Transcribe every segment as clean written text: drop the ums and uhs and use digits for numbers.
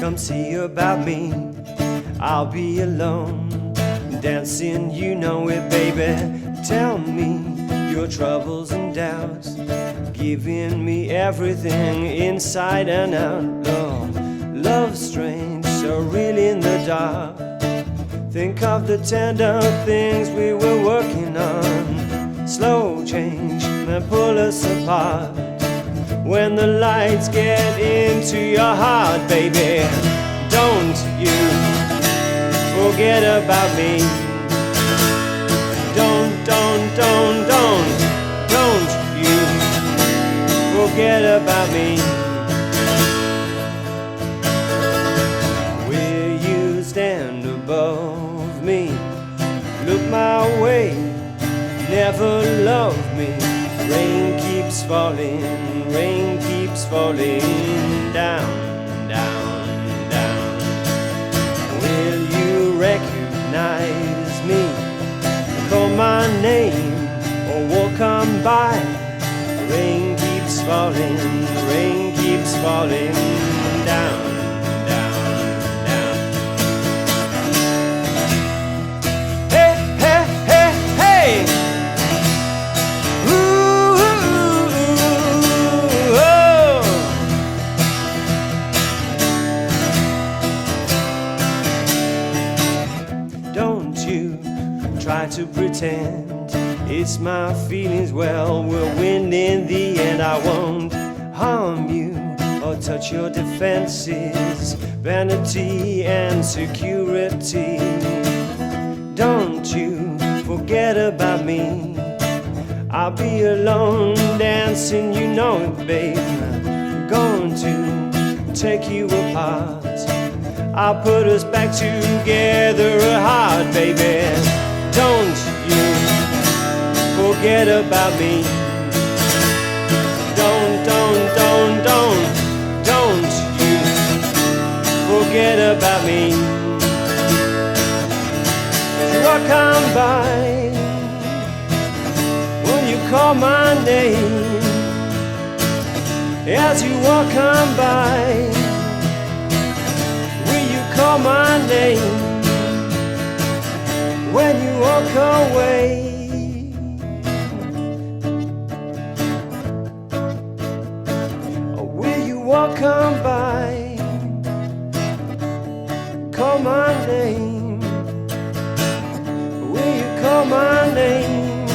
come see about me. I'll be alone, dancing, you know it, baby. Tell me your troubles and doubts, giving me everything inside and out. Oh, love's strange, so real in the dark. Think of the tender things we were working on. Slow change may pull us apart. When the lights get into your heart, baby, don't you forget about me. Don't you forget about me. Will you stand above me? Look my way, never love me. Rain keeps falling down, down, down. Will you recognize me? Call my name or walk on by. Rain keeps falling down, down, down. Hey, hey, hey, hey! Ooh, oh. Don't you try to pretend it's my feelings. Well, we'll win in the end. I won't harm you or touch your defenses, vanity and security. Don't you forget about me. I'll be alone dancing, you know it, babe. Going to take you apart. I'll put us back together hard, baby. Don't you forget about me. Don't you forget about me. You walk on by, will you call my name? As you walk on by, will you call my name? When you walk away, walk on by, call my name. Will you call my name?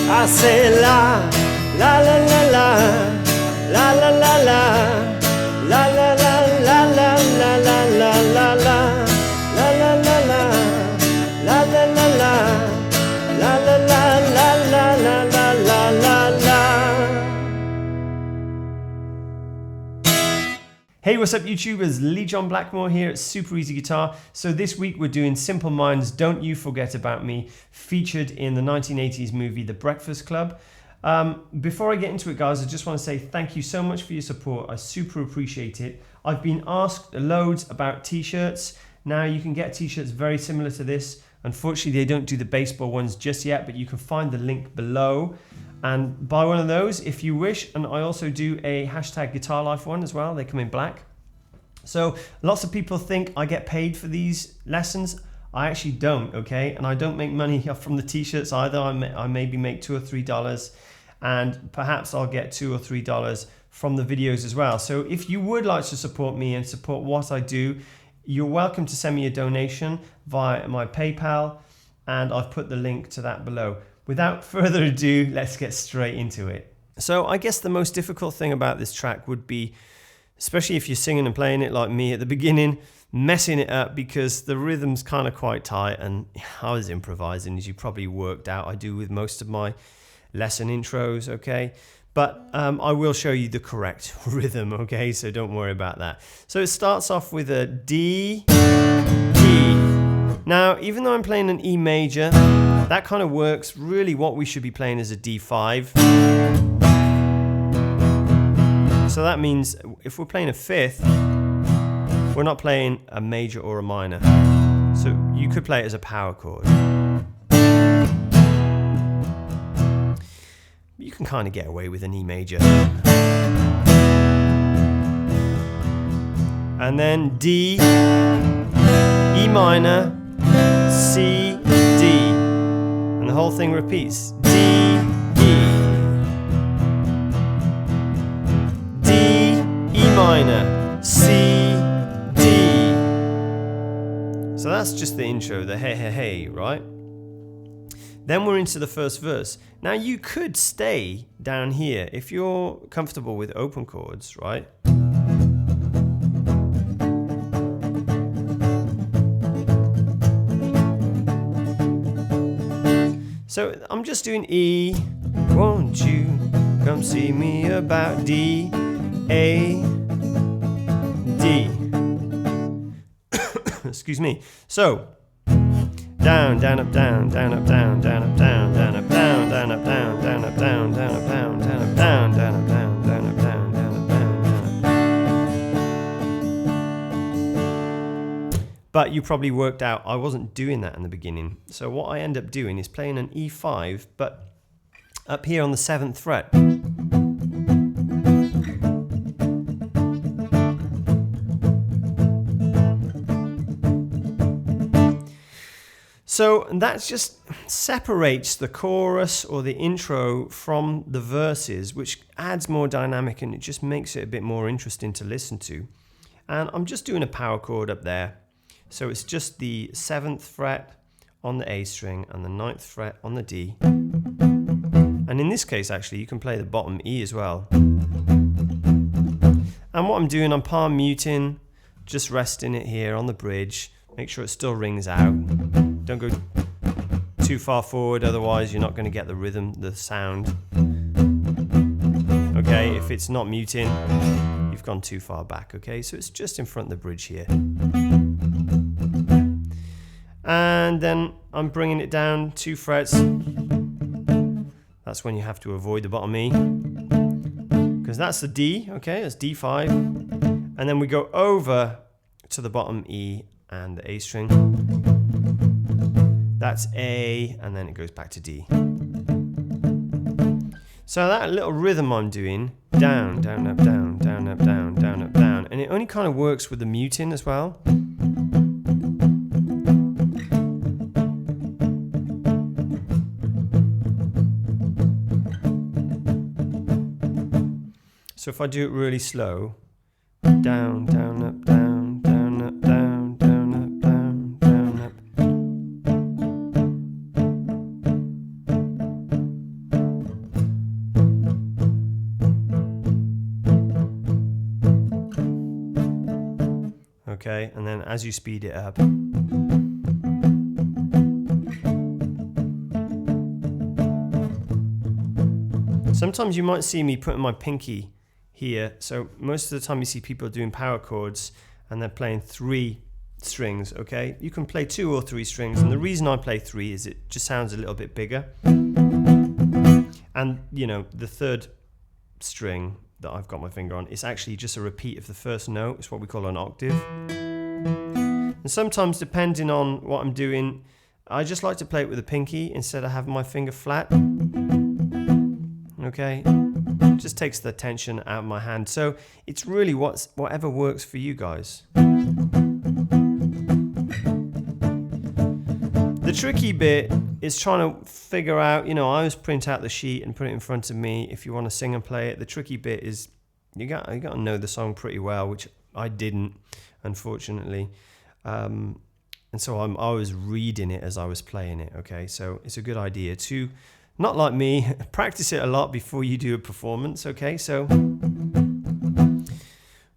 I say la, la la la la, la la la la, la la la la la la la la la la, la la la la, la la la la. La la la la la la la la la. Hey, what's up YouTubers? Lee John Blackmore here at Super Easy Guitar. So this week we're doing Simple Minds, Don't You Forget About Me, featured in the 1980s movie The Breakfast Club. Before I get into it, guys, I just want to say thank you so much for your support. I super appreciate it. I've been asked loads about t-shirts. Now you can get t-shirts very similar to this. Unfortunately, they don't do the baseball ones just yet, but you can find the link below and buy one of those if you wish. And I also do a hashtag Guitar Life one as well. They come in black. So lots of people think I get paid for these lessons. I actually don't, okay? And I don't make money from the t-shirts either. I maybe make $2 or $3, and perhaps I'll get $2 or $3 from the videos as well. So if you would like to support me and support what I do, you're welcome to send me a donation via my PayPal, and I've put the link to that below. Without further ado, let's get straight into it. So I guess the most difficult thing about this track would be, especially if you're singing and playing it like me at the beginning, messing it up because the rhythm's kind of quite tight, and I was improvising, as you probably worked out I do with most of my lesson intros, okay? But I will show you the correct rhythm, okay? So don't worry about that. So it starts off with a D, E. Now, even though I'm playing an E major, that kind of works. Really what we should be playing is a D5. So that means if we're playing a fifth, we're not playing a major or a minor. So you could play it as a power chord. You can kind of get away with an E major. And then D, E minor, C, D. And the whole thing repeats. D, E. D, E minor, C, D. So that's just the intro, the hey, hey, hey, right? Then we're into the first verse. Now you could stay down here if you're comfortable with open chords, right? So I'm just doing E, won't you come see me about D, A, D. Excuse me. So down, down, up, down, down, up, down, down, up, down, down, up, down, down, up, down, down, up, down, down, up, down, down, up, down, down, up, down, down, up, down, down, up, down, down, up. But you probably worked out I wasn't doing that in the beginning. So what I end up doing is playing an E5, but up here on the 7th fret. So that just separates the chorus or the intro from the verses, which adds more dynamic and it just makes it a bit more interesting to listen to. And I'm just doing a power chord up there. So it's just the 7th fret on the A string and the 9th fret on the D. And in this case, actually, you can play the bottom E as well. And what I'm doing, I'm palm muting, just resting it here on the bridge. Make sure it still rings out. Don't go too far forward, otherwise you're not going to get the rhythm, the sound. Okay, if it's not muting, you've gone too far back, okay? So it's just in front of the bridge here. And then I'm bringing it down 2 frets. That's when you have to avoid the bottom E. Because that's the D, okay, that's D5. And then we go over to the bottom E and the A string. That's A, and then it goes back to D. So that little rhythm I'm doing, down, down, up, down, down, up, down, down, up, down, and it only kind of works with the muting as well. So if I do it really slow, down, down, up, down, down, up, down, down, up, down, down, up. Okay, and then as you speed it up, sometimes you might see me putting my pinky here. So most of the time you see people doing power chords and they're playing 3 strings, okay? You can play 2 or 3 strings, and the reason I play 3 is it just sounds a little bit bigger. And you know, the 3rd string that I've got my finger on is actually just a repeat of the first note. It's what we call an octave. And sometimes, depending on what I'm doing, I just like to play it with a pinky instead of having my finger flat. Okay, just takes the tension out of my hand. So it's really whatever works for you guys. The tricky bit is trying to figure out, you know, I always print out the sheet and put it in front of me if you want to sing and play it. The tricky bit is you got to know the song pretty well, which I didn't, unfortunately. And so I was reading it as I was playing it, okay? So it's a good idea to, not like me, practice it a lot before you do a performance, okay? So,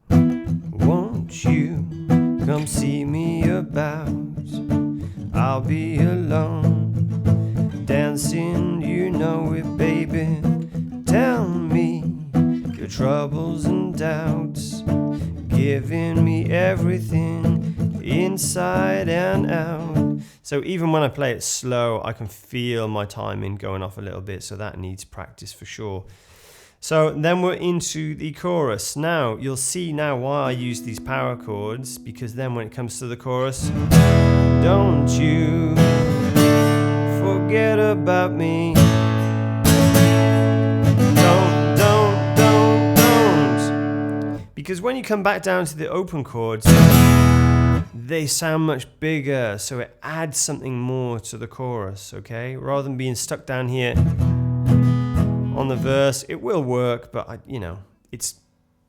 won't you come see me about? I'll be alone, dancing, you know it, baby. Tell me your troubles and doubts, giving me everything inside and out. So even when I play it slow, I can feel my timing going off a little bit, so that needs practice for sure. So then we're into the chorus. Now, you'll see now why I use these power chords, because then when it comes to the chorus, don't you forget about me. because when you come back down to the open chords, they sound much bigger, so it adds something more to the chorus, okay? Rather than being stuck down here on the verse, it will work, but you know, it's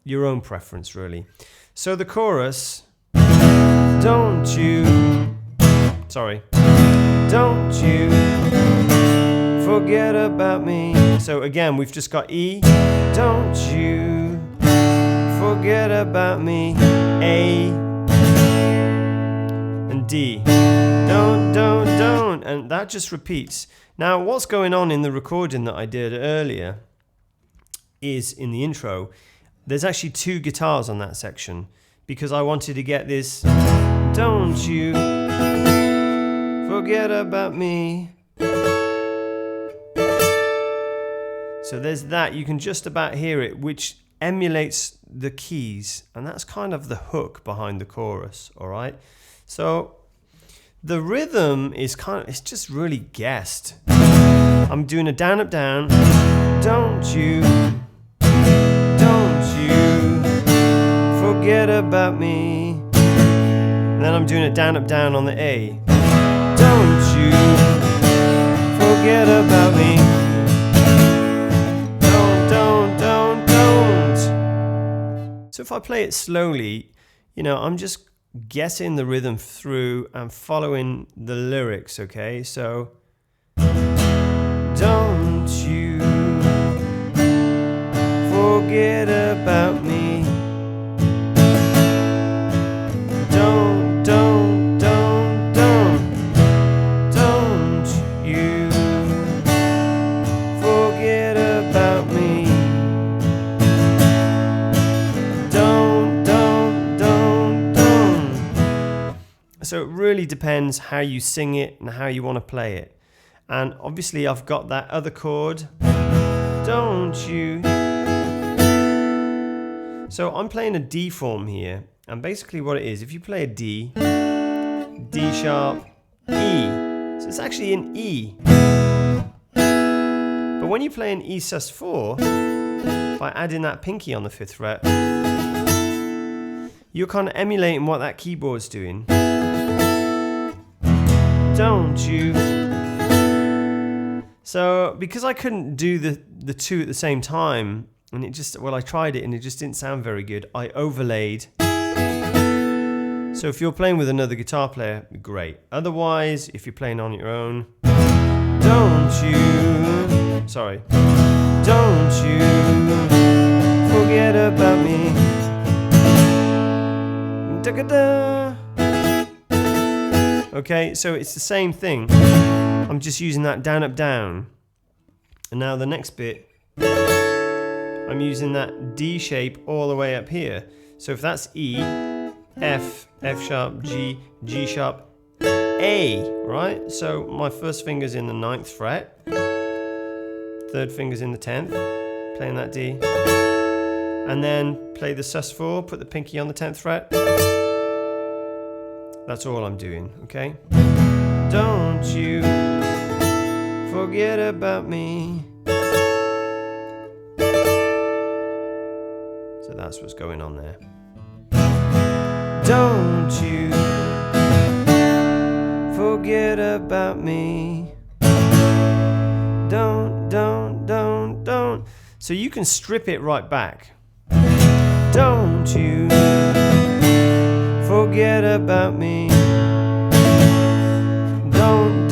your own preference, really. So the chorus, don't you forget about me. So again, we've just got E, don't you forget about me, A, and D, don't, and that just repeats. Now, what's going on in the recording that I did earlier is in the intro, there's actually 2 guitars on that section because I wanted to get this, don't you forget about me. So there's that, you can just about hear it, which emulates the keys, and that's kind of the hook behind the chorus, all right? So the rhythm is it's just really guessed. I'm doing a down, up, down, don't you forget about me. And then I'm doing a down, up, down on the A. Don't you forget about me. Don't. So if I play it slowly, you know, I'm just guessing the rhythm through and following the lyrics, okay? So, don't you forget about me. Don't you forget about me. So it really depends how you sing it and how you want to play it. And obviously I've got that other chord, don't you. So I'm playing a D form here, and basically what it is, if you play a D, D sharp, E, so it's actually an E. But when you play an E sus4, by adding that pinky on the 5th fret, you're kind of emulating what that keyboard's doing. Don't you? So because I couldn't do the 2 at the same time, and it just, well, I tried it and it just didn't sound very good, I overlaid. So if you're playing with another guitar player, great. Otherwise, if you're playing on your own, don't you forget about me. Da-ga-da. Okay, so it's the same thing. I'm just using that down, up, down. And now the next bit, I'm using that D shape all the way up here. So if that's E, F, F sharp, G, G sharp, A, right? So my first finger's in the 9th fret, 3rd finger's in the 10th, playing that D, and then play the sus4, put the pinky on the 10th fret. That's all I'm doing, okay? Don't you forget about me. So that's what's going on there. Don't you forget about me. Don't. So you can strip it right back. Don't you forget about me. Don't.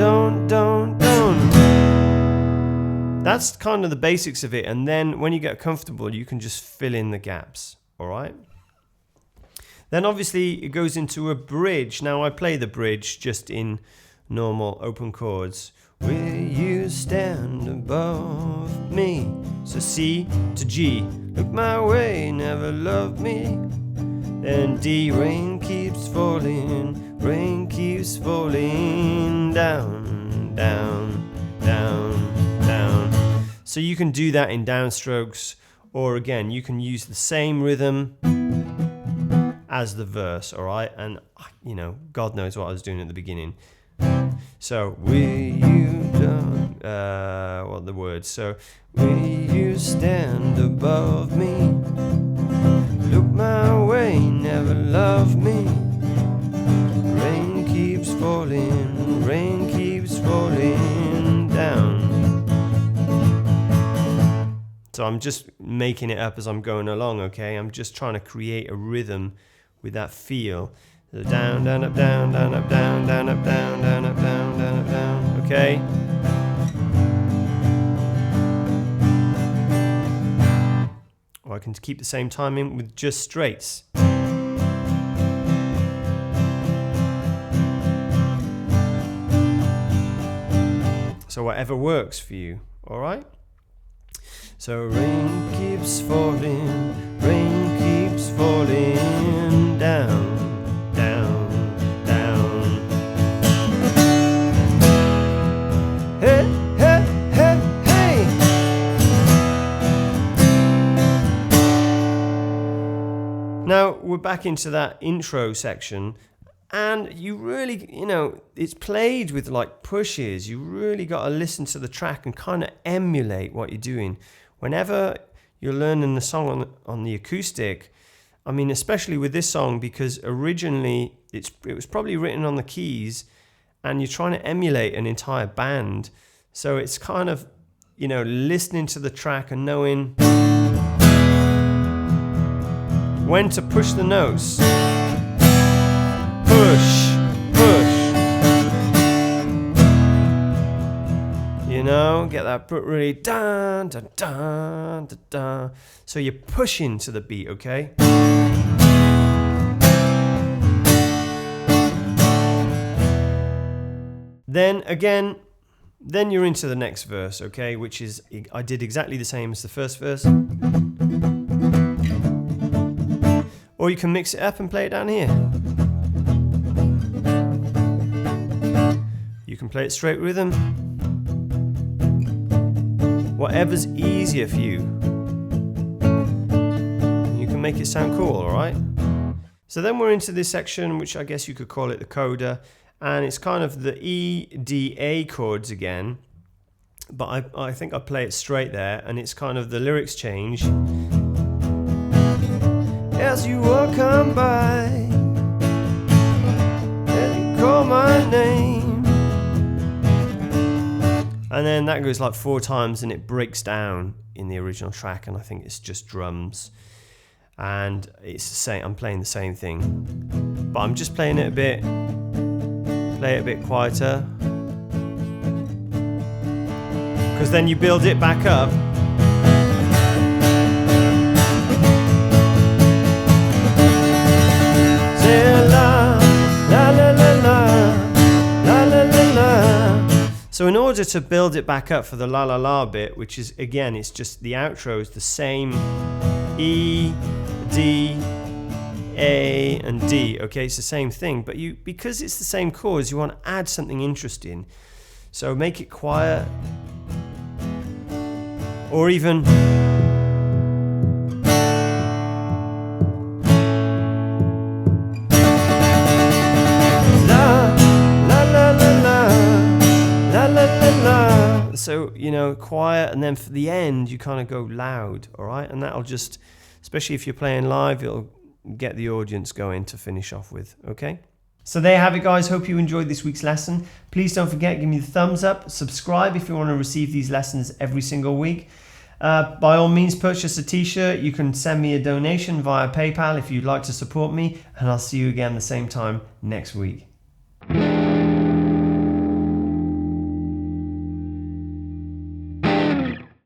That's kind of the basics of it, and then when you get comfortable, you can just fill in the gaps, all right? Then obviously it goes into a bridge. Now I play the bridge just in normal open chords. Will you stand above me? So C to G. Look my way, never loved me. Then D, rain keeps falling down, down, down, down. So you can do that in downstrokes, or again, you can use the same rhythm as the verse, all right? And, you know, God knows what I was doing at the beginning. So, will you what are the words? So, will you stand above me? look my way, never love me. Rain keeps falling, rain keeps falling down. So I'm just making it up as I'm going along, okay? I'm just trying to create a rhythm with that feel. So down, down, up, down, down, up, down, down, up, down, down, up, down, down, up, down, okay? Or I can keep the same timing with just straights. So whatever works for you, all right? So rain keeps falling, rain keeps falling down, down, down. Hey, hey, hey, hey. Now we're back into that intro section. And you really, it's played with like pushes. You really got to listen to the track and kind of emulate what you're doing. Whenever you're learning the song on the acoustic, I mean, especially with this song, because originally it was probably written on the keys and you're trying to emulate an entire band. So it's kind of, listening to the track and knowing when to push the notes. Push, push. Get that really dun, dun, dun, dun, dun. So you're pushing to the beat, okay? Then you're into the next verse, okay? Which is, I did exactly the same as the first verse. Or you can mix it up and play it down here. You can play it straight rhythm. Whatever's easier for you. You can make it sound cool, alright? So then we're into this section, which I guess you could call it the coda. And it's kind of the E, D, A chords again. But I think I play it straight there. And it's kind of the lyrics change. As you walk on by, as you call my name. And then that goes like 4 times and it breaks down in the original track, and I think it's just drums. And it's the same, I'm playing the same thing. But I'm just playing it a bit, play it a bit quieter. Because then you build it back up. So in order to build it back up for the la la la bit, which is, again, it's just the outro is the same E, D, A, and D. Okay, it's the same thing, but because it's the same chords, you want to add something interesting. So make it quiet, or even so, quiet, and then for the end, you kind of go loud, all right? And that'll just, especially if you're playing live, it'll get the audience going to finish off with, okay? So there you have it, guys. Hope you enjoyed this week's lesson. Please don't forget, give me the thumbs up, subscribe if you want to receive these lessons every single week. By all means, purchase a t-shirt. You can send me a donation via PayPal if you'd like to support me, and I'll see you again the same time next week.